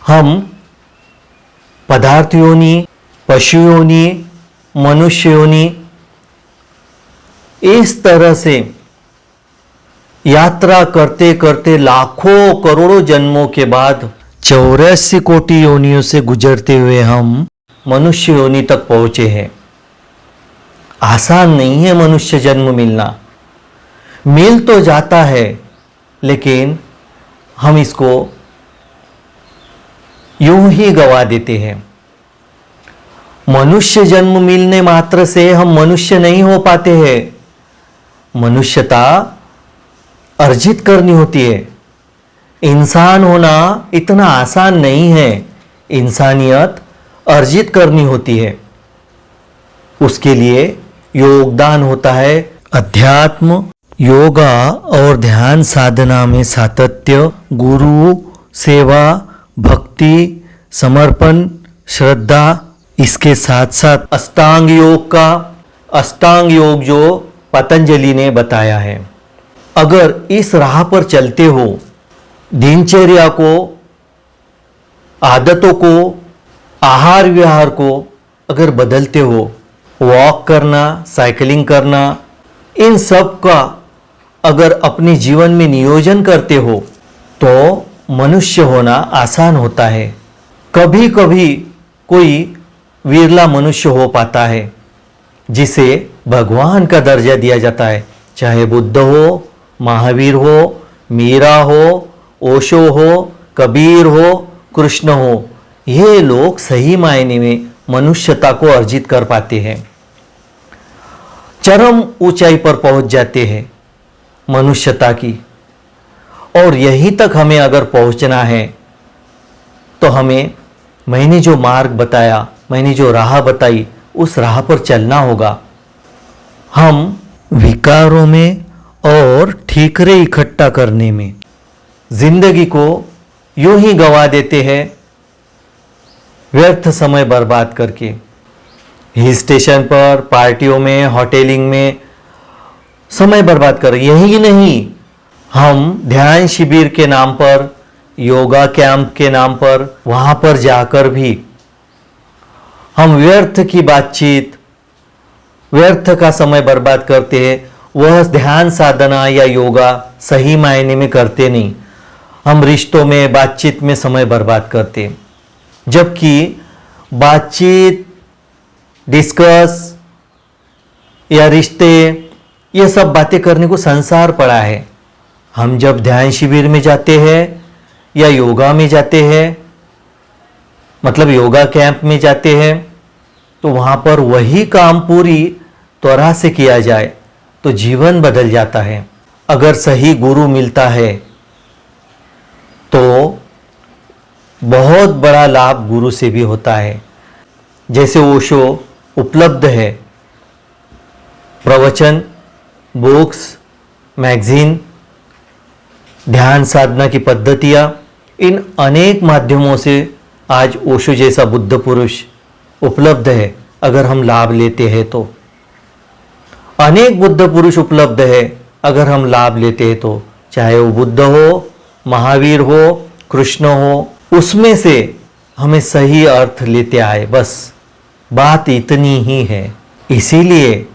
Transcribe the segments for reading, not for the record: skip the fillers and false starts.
हम पदार्थ योनि, पशु योनि, मनुष्य योनि, इस तरह से यात्रा करते करते लाखों करोड़ों जन्मों के बाद 84 कोटि योनियों से गुजरते हुए हम मनुष्य योनि तक पहुंचे हैं। आसान नहीं है मनुष्य जन्म मिलना, मिल तो जाता है लेकिन हम इसको यूं ही गवा देते हैं। मनुष्य जन्म मिलने मात्र से हम मनुष्य नहीं हो पाते हैं। मनुष्यता अर्जित करनी होती है। इंसान होना इतना आसान नहीं है, इंसानियत अर्जित करनी होती है। उसके लिए योगदान होता है अध्यात्म, योगा और ध्यान साधना में सातत्य, गुरु सेवा, भक्ति, समर्पण, श्रद्धा। इसके साथ साथ अष्टांग योग जो पतंजलि ने बताया है। अगर इस राह पर चलते हो, दिनचर्या को, आदतों को, आहार विहार को अगर बदलते हो, वॉक करना, साइकिलिंग करना, इन सब का अगर अपने जीवन में नियोजन करते हो तो मनुष्य होना आसान होता है। कभी कभी कोई विरला मनुष्य हो पाता है जिसे भगवान का दर्जा दिया जाता है, चाहे बुद्ध हो, महावीर हो, मीरा हो, ओशो हो, कबीर हो, कृष्ण हो। ये लोग सही मायने में मनुष्यता को अर्जित कर पाते हैं, चरम ऊंचाई पर पहुंच जाते हैं मनुष्यता की। और यहीं तक हमें अगर पहुंचना है तो हमें, मैंने जो मार्ग बताया, मैंने जो राह बताई, उस राह पर चलना होगा। हम विकारों में और ठीकरे इकट्ठा करने में जिंदगी को यूं ही गवा देते हैं, व्यर्थ समय बर्बाद करके। हिल स्टेशन पर, पार्टियों में, होटेलिंग में समय बर्बाद कर। यही नहीं, हम ध्यान शिविर के नाम पर, योगा कैंप के नाम पर, वहां पर जाकर भी हम व्यर्थ की बातचीत, व्यर्थ का समय बर्बाद करते हैं। वह ध्यान साधना या योगा सही मायने में करते नहीं, हम रिश्तों में, बातचीत में समय बर्बाद करते। जबकि बातचीत, डिस्कस या रिश्ते, ये सब बातें करने को संसार पड़ा है। हम जब ध्यान शिविर में जाते हैं या योगा में जाते हैं, मतलब योगा कैंप में जाते हैं, तो वहां पर वही काम पूरी त्वरा से किया जाए तो जीवन बदल जाता है। अगर सही गुरु मिलता है तो बहुत बड़ा लाभ गुरु से भी होता है। जैसे ओशो उपलब्ध है, प्रवचन, बुक्स, मैगजीन, ध्यान साधना की पद्धतियाँ, इन अनेक माध्यमों से आज ओशो जैसा बुद्ध पुरुष उपलब्ध है। अगर हम लाभ लेते हैं तो अनेक बुद्ध पुरुष उपलब्ध है, अगर हम लाभ लेते हैं तो, चाहे वो बुद्ध हो, महावीर हो, कृष्ण हो, उसमें से हमें सही अर्थ लेते आए। बस बात इतनी ही है। इसीलिए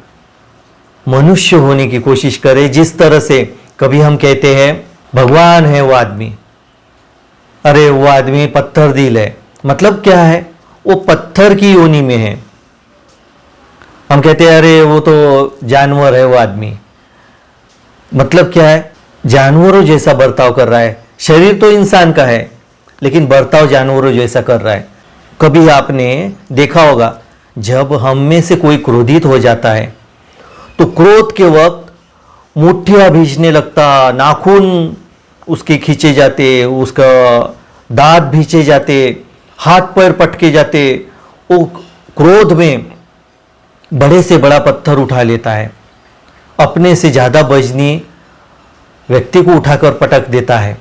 मनुष्य होने की कोशिश करें। जिस तरह से कभी हम कहते हैं भगवान है वो आदमी, अरे वो आदमी पत्थर दिल है, मतलब क्या है, वो पत्थर की योनि में है। हम कहते हैं अरे वो तो जानवर है वो आदमी, मतलब क्या है, जानवरों जैसा बर्ताव कर रहा है। शरीर तो इंसान का है लेकिन बर्ताव जानवरों जैसा कर रहा है। कभी आपने देखा होगा जब हम में से कोई क्रोधित हो जाता है तो क्रोध के वक्त मुट्ठियां भींचने लगता, नाखून उसके खींचे जाते, उसका दांत भींचे जाते, हाथ पैर पटके जाते। वो क्रोध में बड़े से बड़ा पत्थर उठा लेता है, अपने से ज़्यादा वजनी व्यक्ति को उठाकर पटक देता है।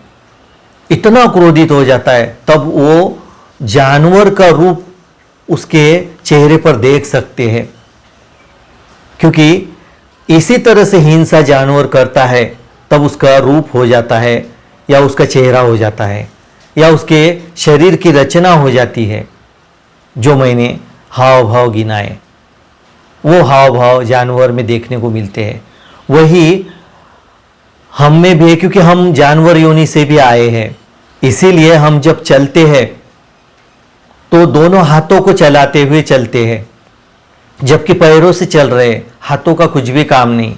इतना क्रोधित हो जाता है, तब वो जानवर का रूप उसके चेहरे पर देख सकते हैं, क्योंकि इसी तरह से हिंसा जानवर करता है तब उसका रूप हो जाता है या उसका चेहरा हो जाता है। या उसके शरीर की रचना हो जाती है। जो मैंने हाव भाव गिनाए, वो हाव भाव जानवर में देखने को मिलते हैं, वही हम में भी है, क्योंकि हम जानवर योनि से भी आए हैं। इसीलिए हम जब चलते हैं तो दोनों हाथों को चलाते हुए चलते हैं, जबकि पैरों से चल रहे, हाथों का कुछ भी काम नहीं।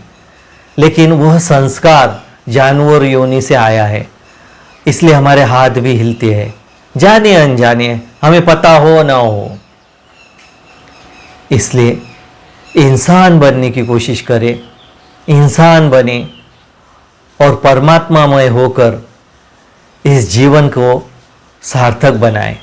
लेकिन वह संस्कार जानवर योनि से आया है, इसलिए हमारे हाथ भी हिलते हैं, जाने अनजाने, हमें पता हो ना हो। इसलिए इंसान बनने की कोशिश करें, इंसान बने और परमात्मामय होकर इस जीवन को सार्थक बनाएं।